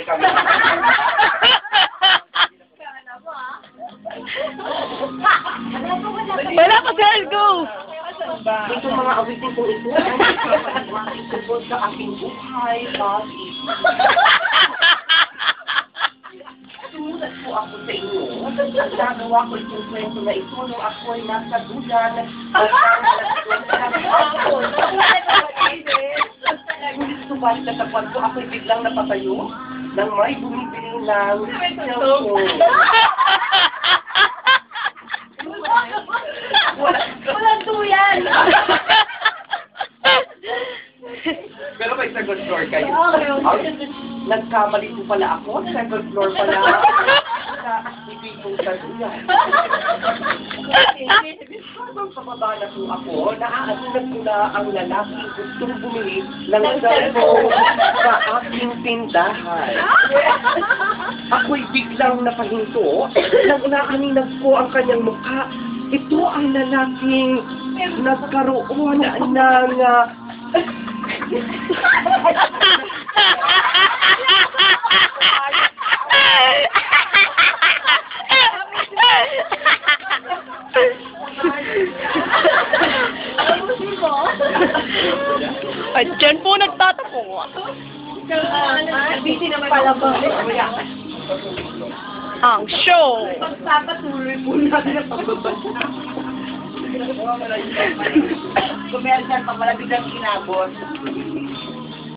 kami. Wala pa, girl, go! Ito mga awitin ko ito. Tungkol sa aking buhay, Bobby. Sumulat po ako sa inyo. Nagawa ko itong kwento na ito nung ako ay nasa dulan. Ngunit subat na tapat ko, ako'y biglang napatayo nang may bumibili ng cellphone. Walang tuyan! Pero may second floor kayo. Nagkamali po pala ako. Second floor pala. Ibig po sa duyan. Habang pababa na po ako, naaasunod ko na ang lalaki gustong bumili ng cellphone sa aking tindahan. Ako'y biglang napahinto nang naaninag ko ang kanyang mukha. Ito ang lalaking nagkaroon ng Ay, dyan po nagtatapo. Busy naman pala ba? Ang show. Pagpapatuloy po natin ang pagbabasa. Commercial, pag malapit ang kinabot.